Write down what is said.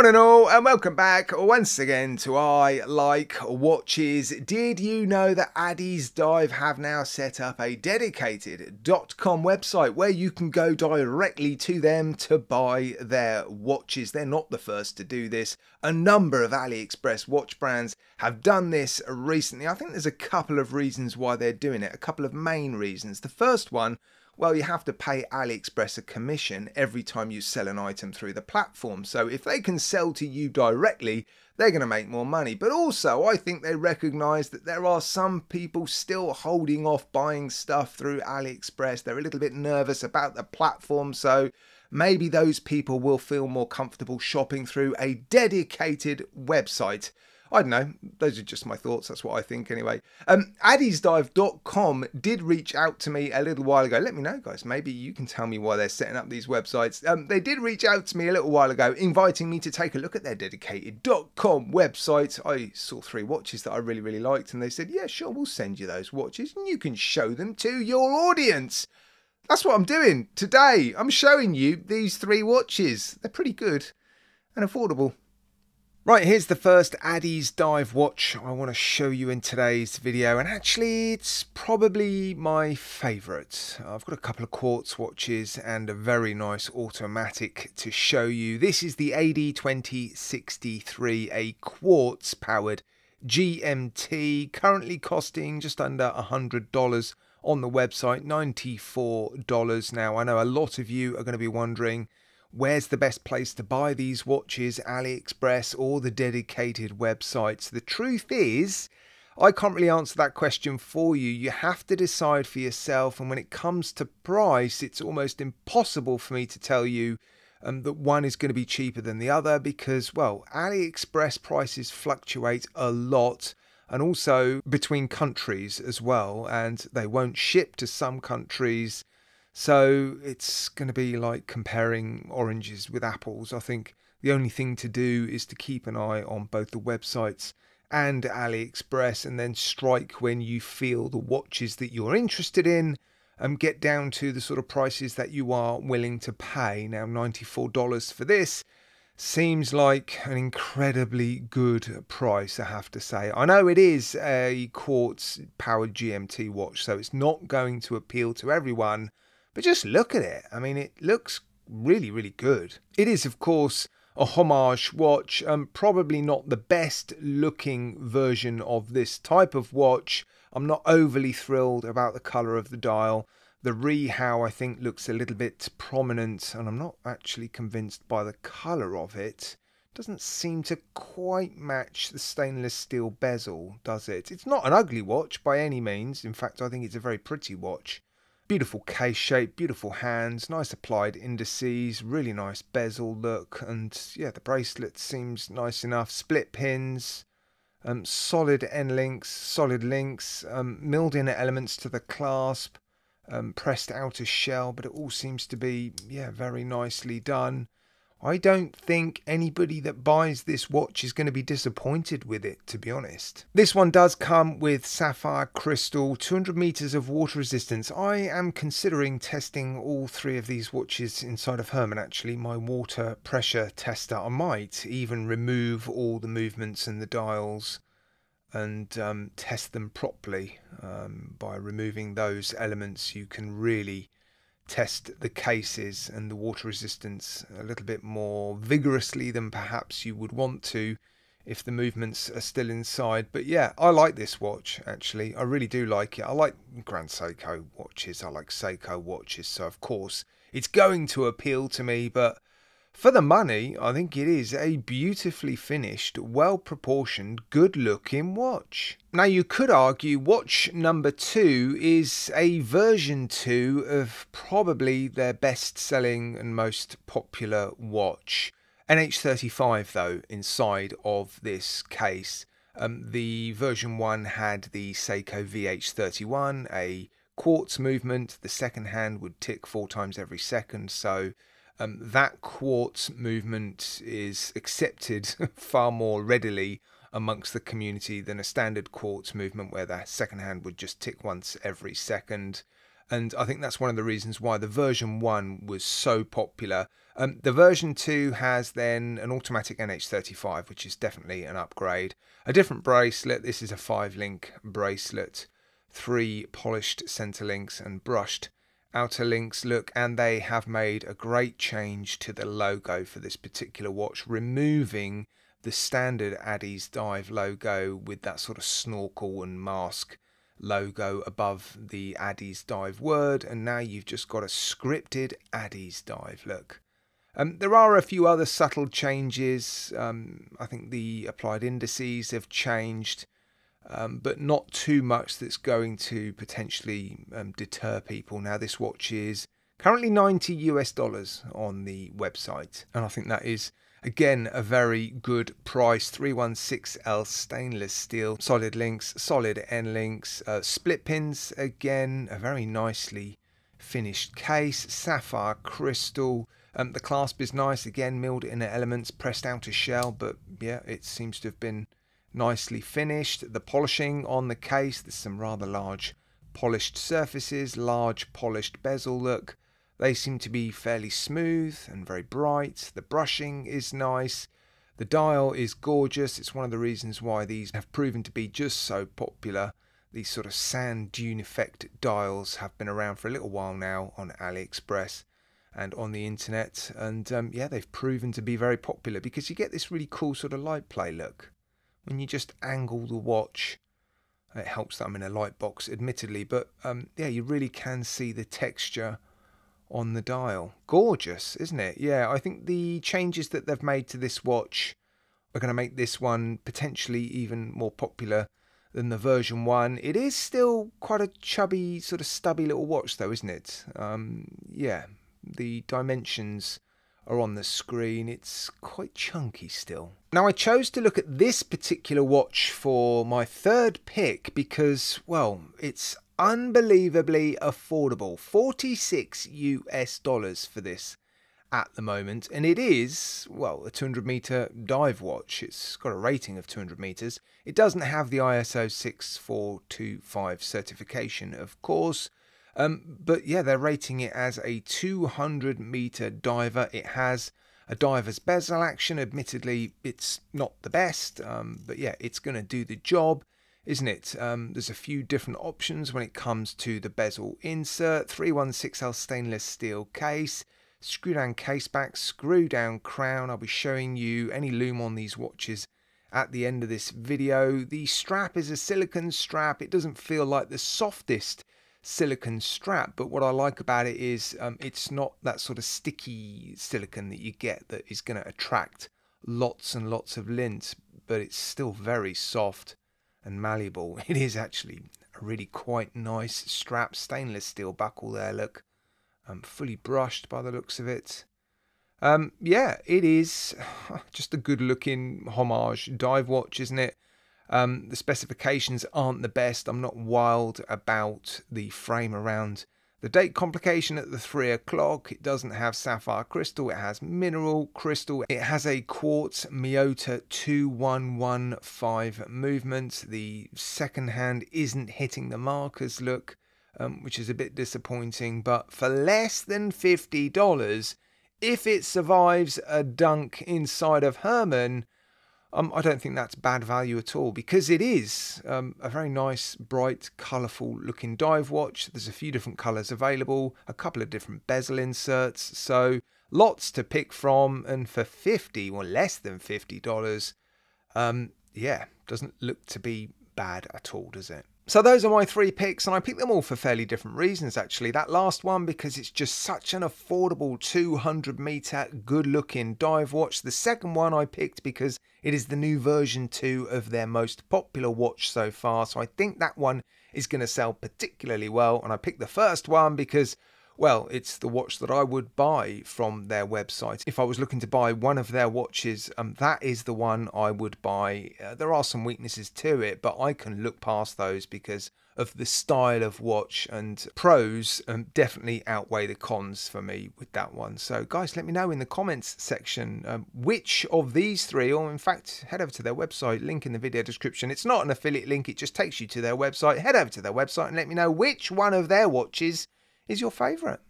Morning all, and welcome back once again to I Like Watches. Did you know that Addiesdive have now set up a dedicated .com website where you can go directly to them to buy their watches? They're not the first to do this. A number of AliExpress watch brands have done this recently. I think there's a couple of reasons why they're doing it, a couple of main reasons. The first one, well, you have to pay AliExpress a commission every time you sell an item through the platform. So if they can sell to you directly, they're going to make more money. But also, I think they recognise that there are some people still holding off buying stuff through AliExpress. They're a little bit nervous about the platform. So maybe those people will feel more comfortable shopping through a dedicated website. I don't know, those are just my thoughts, that's what I think anyway. Addiesdive.com did reach out to me a little while ago. Let me know, guys, maybe you can tell me why they're setting up these websites. They did reach out to me a little while ago, inviting me to take a look at their dedicated .com website. I saw 3 watches that I really liked, and they said, yeah, sure, we'll send you those watches, and you can show them to your audience. That's what I'm doing today. I'm showing you these 3 watches. They're pretty good and affordable. Right, here's the first Addiesdive watch I want to show you in today's video, and actually it's probably my favourite. I've got a couple of quartz watches and a very nice automatic to show you. This is the AD2063, a quartz powered GMT, currently costing just under $100 on the website, $94. Now, I know a lot of you are going to be wondering, where's the best place to buy these watches, AliExpress or the dedicated websites? The truth is, I can't really answer that question for you. You have to decide for yourself, and when it comes to price, it's almost impossible for me to tell you that one is going to be cheaper than the other because, well, AliExpress prices fluctuate a lot, and also between countries as well, and they won't ship to some countries. So it's going to be like comparing oranges with apples. I think the only thing to do is to keep an eye on both the websites and AliExpress, and then strike when you feel the watches that you're interested in and get down to the sort of prices that you are willing to pay. Now, $94 for this seems like an incredibly good price, I have to say. I know it is a quartz powered GMT watch, so it's not going to appeal to everyone. But just look at it. I mean, it looks really good. It is, of course, a homage watch. Probably not the best looking version of this type of watch. I'm not overly thrilled about the colour of the dial. The rehow, I think, looks a little bit prominent, and I'm not actually convinced by the colour of it. Doesn't seem to quite match the stainless steel bezel, does it? It's not an ugly watch by any means. In fact, I think it's a very pretty watch. Beautiful case shape, beautiful hands, nice applied indices, really nice bezel look, and yeah, the bracelet seems nice enough. Split pins, solid end links, solid links, milled in elements to the clasp, pressed outer shell, but it all seems to be, yeah, very nicely done. I don't think anybody that buys this watch is going to be disappointed with it, to be honest. This one does come with sapphire crystal, 200 meters of water resistance. I am considering testing all 3 of these watches inside of Herman, actually, my water pressure tester. I might even remove all the movements and the dials and test them properly. By removing those elements, you can really test the cases and the water resistance a little bit more vigorously than perhaps you would want to if the movements are still inside. But yeah, I like this watch, actually. I really do like it. I like Grand Seiko watches. I like Seiko watches, so of course it's going to appeal to me. But for the money, I think it is a beautifully finished, well-proportioned, good-looking watch. Now, you could argue watch number 2 is a version 2 of probably their best-selling and most popular watch. NH35, though, inside of this case. The version 1 had the Seiko VH31, a quartz movement. The second hand would tick 4 times every second, so that quartz movement is accepted far more readily amongst the community than a standard quartz movement where the second hand would just tick once every second. And I think that's one of the reasons why the version 1 was so popular. The version 2 has then an automatic NH35, which is definitely an upgrade. A different bracelet. This is a 5-link bracelet. 3 polished center links and brushed outer links look, and they have made a great change to the logo for this particular watch, removing the standard Addiesdive logo with that sort of snorkel and mask logo above the Addiesdive word, and now you've just got a scripted Addiesdive look. There are a few other subtle changes. I think the applied indices have changed, but not too much that's going to potentially deter people. Now, this watch is currently $90 US on the website, and I think that is, again, a very good price. 316L stainless steel, solid links, solid end links, split pins, again, a very nicely finished case, sapphire crystal. The clasp is nice, again, milled inner elements, pressed outer shell, but yeah, it seems to have been nicely finished. The polishing on the case, there's some rather large polished surfaces, large polished bezel look. They seem to be fairly smooth and very bright. The brushing is nice. The dial is gorgeous. It's one of the reasons why these have proven to be just so popular. These sort of sand dune effect dials have been around for a little while now on AliExpress and on the internet. And yeah, they've proven to be very popular because you get this really cool sort of light play look. When you just angle the watch, it helps that I'm in a light box, admittedly, but yeah, you really can see the texture on the dial. Gorgeous, isn't it? Yeah, I think the changes that they've made to this watch are going to make this one potentially even more popular than the version 1. It is still quite a chubby, sort of stubby little watch though, isn't it? Yeah, the dimensions are on the screen. It's quite chunky still. Now, I chose to look at this particular watch for my third pick because, well, it's unbelievably affordable. $46 US for this at the moment, and it is, well, a 200-meter dive watch. It's got a rating of 200 meters. It doesn't have the ISO 6425 certification, of course. But yeah, they're rating it as a 200-meter diver. It has a diver's bezel action. Admittedly, it's not the best, but yeah, it's going to do the job, isn't it? There's a few different options when it comes to the bezel insert. 316L stainless steel case, screw down case back, screw down crown. I'll be showing you any lume on these watches at the end of this video. The strap is a silicone strap. It doesn't feel like the softest silicone strap, but what I like about it is it's not that sort of sticky silicone that you get that is going to attract lots and lots of lint, but it's still very soft and malleable. It is actually a really quite nice strap. Stainless steel buckle there, look, fully brushed by the looks of it. Yeah, it is just a good looking homage dive watch, isn't it? The specifications aren't the best. I'm not wild about the frame around the date complication at the 3 o'clock. It doesn't have sapphire crystal. It has mineral crystal. It has a quartz Miyota 2115 movement. The second hand isn't hitting the markers, look, which is a bit disappointing. But for less than $50, if it survives a dunk inside of Herman, I don't think that's bad value at all, because it is a very nice, bright, colourful looking dive watch. There's a few different colours available, a couple of different bezel inserts, so lots to pick from. And for $50 or less than $50, yeah, doesn't look to be bad at all, does it? So those are my 3 picks, and I picked them all for fairly different reasons, actually. That last one because it's just such an affordable 200-meter good-looking dive watch. The second one I picked because it is the new version 2 of their most popular watch so far, so I think that one is going to sell particularly well. And I picked the first one because, well, it's the watch that I would buy from their website. If I was looking to buy one of their watches, that is the one I would buy. There are some weaknesses to it, but I can look past those because of the style of watch, and pros definitely outweigh the cons for me with that one. So guys, let me know in the comments section which of these 3, or in fact head over to their website, link in the video description. It's not an affiliate link, it just takes you to their website. Head over to their website and let me know which one of their watches is your favourite?